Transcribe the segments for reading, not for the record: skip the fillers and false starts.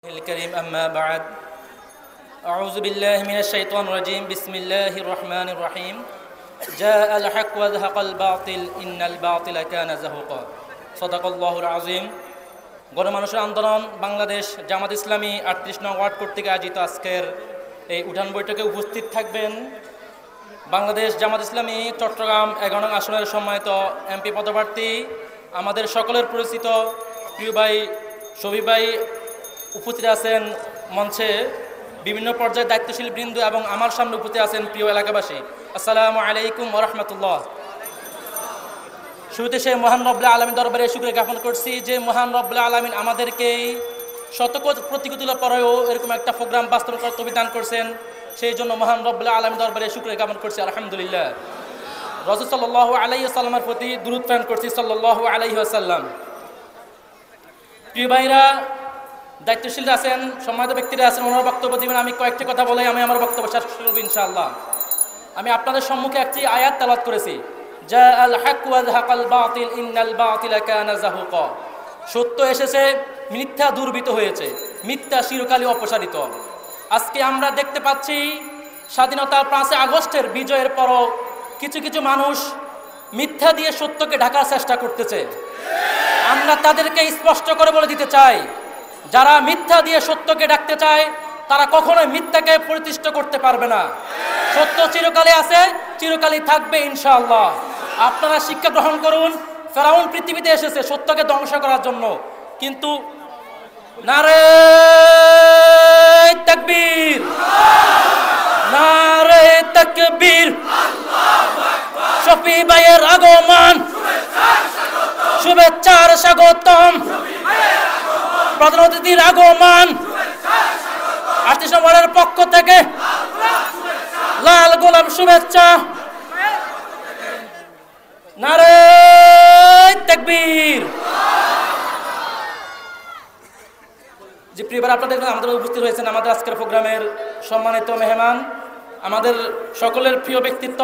الكريم أما بعد أعوذ بالله من الشيطان الرجيم بسم الله الرحمن الرحيم جاء الحق وزهق الباطل إن الباطل كان زهوقا صدق الله العظيم গণমানুষের আন্দোলন বাংলাদেশ জামাত ইসলামী ৩৮ নং ওয়ার্ড কর্তৃক আয়োজিত আজকের এই উঠান বৈঠকে উপস্থিত থাকবেন বাংলাদেশ জামাত ইসলামী চট্টগ্রাম ১১ নং আসনের সম্মানিত এমপি পদপ্রার্থী আমাদের সকলের পরিচিত প্রিয় ভাই শফিক ভাই উপস্থিত আছেন মঞ্চে বিভিন্ন পর্যায়ের দায়িত্বশীল বৃন্দ এবং আমার সামনে উপস্থিত আছেন প্রিয় এলাকাবাসী আসসালামু আলাইকুম ওয়া রাহমাতুল্লাহ। শুরুতে সে মহান রব্বুল আলামিন দরবারে শুকরিয়া জ্ঞাপন করছি যে মহান রব্বুল আলামিন আমাদেরকে শত প্রতিকূলতার পরেও এরকম একটা প্রোগ্রাম বাস্তবায়ন করার তৌফিক দান করছেন, সেই জন্য মহান রব্বুল আলামিন দরবারে শুকরিয়া জ্ঞাপন করছি আলহামদুলিল্লাহ। রাসূল সাল্লাল্লাহু আলাইহি ওয়াসাল্লামের প্রতি দুরূদ প্রেরণ করছি সাল্লাল্লাহু আলাইহি ওয়াসাল্লাম। প্রিয় ভাইরা দায়িত্বশীল আছেন, সম্মানিত ব্যক্তিরা আছেন, ওনার বক্তব্য দিবেন। আমি কয়েকটি কথা বলে আমি আমার বক্তব্য শেষ করব ইনশাআল্লাহ। আমি আপনাদের সম্মুখে একটি আয়াত তেলাওয়াত করেছি, জাআল হক ওয়া যাহাকাল বাতিল ইন্নাল বাতিলা কানা যাহুকা। সত্য এসেছে, মিথ্যা দুর্বৃত হয়েছে, মিথ্যা চিরকালই অপসারিত। আজকে আমরা দেখতে পাচ্ছি স্বাধীনতার ৫ আগস্টের বিজয়ের পরও কিছু কিছু মানুষ মিথ্যা দিয়ে সত্যকে ঢাকার চেষ্টা করতেছে। আমরা তাদেরকে স্পষ্ট করে বলে দিতে চাই, যারা মিথ্যা দিয়ে সত্যকে ডাকতে চায় তারা কখনোই মিথ্যাকে প্রতিষ্ঠিত করতে পারবে না। সত্য চিরকালে আছে, চিরকালই থাকবে ইনশাআল্লাহ। আপনারা শিক্ষা গ্রহণ করুন। ফেরাউন পৃথিবীতে এসেছে সত্যকে ধ্বংস করার জন্য, কিন্তু নারে তাকবীর, নারে তাকবীর, শফি ভাইয়ের আগমন, শুভেচ্ছার স্বাগতম, প্রধান অতিথির আগমন, ৩৮ নম্বরের পক্ষ থেকে লাল গোলাপ শুভেচ্ছা, নারে তাকবীর। যে প্রিয়বার আপনাদের আমাদের উপস্থিত হয়েছেন আমাদের আজকের প্রোগ্রামের সম্মানিত মেহমান, আমাদের সকলের প্রিয় ব্যক্তিত্ব,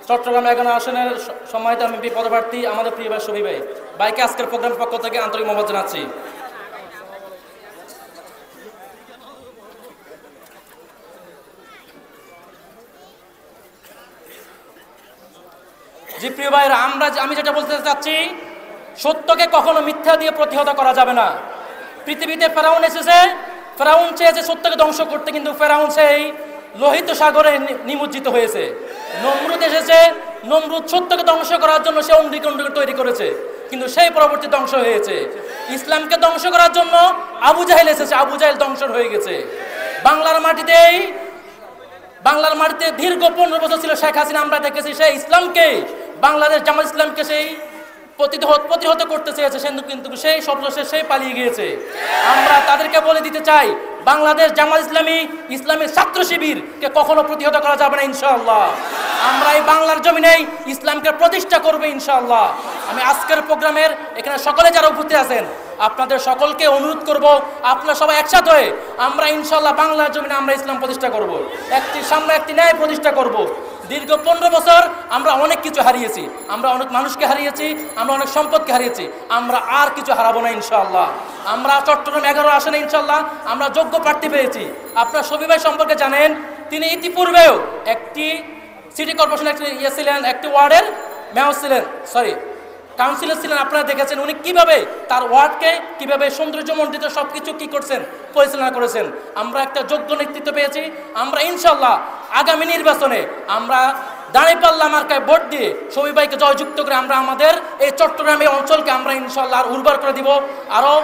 চট্টগ্রাম ১১ আসনের সম্মানিত এমপি পদপ্রার্থী আমাদের প্রিয় ভাই শফিক ভাই, ভাইকে আজকের প্রোগ্রামের পক্ষ থেকে আন্তরিক মোবারক জানাচ্ছি। জি প্রিয় ভাইরা, আমি যেটা বলতে চাচ্ছি, সত্যকে কখনো মিথ্যা দিয়ে প্রতিহত করা যাবে না। পৃথিবীতে ফেরাউন এসেছে, ফেরাউন চেয়েছে সত্যকে ধ্বংস করতে, কিন্তু ফেরাউন সেই লোহিত সাগরে নিমজ্জিত হয়েছে। নমরুদ এসেছে, নমরুদ সত্যকে ধ্বংস করার জন্য সে অগ্নিকুণ্ড তৈরি করেছে, কিন্তু সেই পরবর্তী ধ্বংস হয়েছে। ইসলামকে ধ্বংস করার জন্য আবু জাহেল এসেছে, আবু জাহেল ধ্বংস হয়ে গেছে। বাংলার মাটিতে দীর্ঘ ১৫ বছর ছিল শেখ হাসিনা, আমরা দেখেছি সেই ইসলামকে, বাংলাদেশ জামাত ইসলামকে সেই প্রতিহত করতে চেয়েছে, কিন্তু সেই সর্বশেষ সেই পালিয়ে গিয়েছে। আমরা তাদেরকে বলে দিতে চাই, বাংলাদেশ জামাত ইসলামী, ইসলামী ছাত্র শিবিরকে কখনো প্রতিহত করা যাবে না ইনশাআল্লাহ। আমরা এই বাংলার জমিনেই ইসলামকে প্রতিষ্ঠা করবো ইনশাআল্লাহ। আমি আজকের প্রোগ্রামের এখানে সকলে যারা উপস্থিত আছেন আপনাদের সকলকে অনুরোধ করব, আপনারা সবাই একসাথে হয়ে আমরা ইনশাআল্লাহ বাংলার জমিনে আমরা ইসলাম প্রতিষ্ঠা করব, একটি সামনে একটি ন্যায় প্রতিষ্ঠা করব। দীর্ঘ ১৫ বছর আমরা অনেক কিছু হারিয়েছি, আমরা অনেক মানুষকে হারিয়েছি, আমরা অনেক সম্পদকে হারিয়েছি, আমরা আর কিছু হারাবো না ইনশাআল্লাহ। আমরা চট্টগ্রাম ১১ আসনে ইনশাআল্লাহ আমরা যোগ্য প্রার্থী পেয়েছি। আপনারা শফিক ভাই সম্পর্কে জানেন, তিনি ইতিপূর্বেও একটি সিটি কর্পোরেশনের ছিলেন, একটি ওয়ার্ডের মেয়র ছিলেন, কাউন্সিলর ছিলেন। আপনারা দেখেছেন উনি কিভাবে তার ওয়ার্ডকে কিভাবে সৌন্দর্যমণ্ডিত সবকিছু কি করছেন, পরিচালনা করেছেন। আমরা একটা যোগ্য নেতৃত্ব পেয়েছি। আমরা ইনশাআল্লাহ আগামী নির্বাচনে আমরা দাঁড়িপাল্লা মার্কায় ভোট দিয়ে শফিক ভাইকে জয়যুক্ত করে আমরা আমাদের এই চট্টগ্রামের অঞ্চলকে আমরা ইনশাআল্লাহ আর উর্বর করে দিব, আরও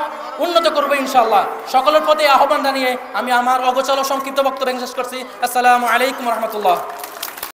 উন্নত করবো ইনশাআল্লাহ। সকলের প্রতি আহ্বান জানিয়ে আমি আমার অগোচর সংক্ষিপ্ত বক্তব্য শেষ করছি। আসসালামু আলাইকুম রহমতুল্লাহ।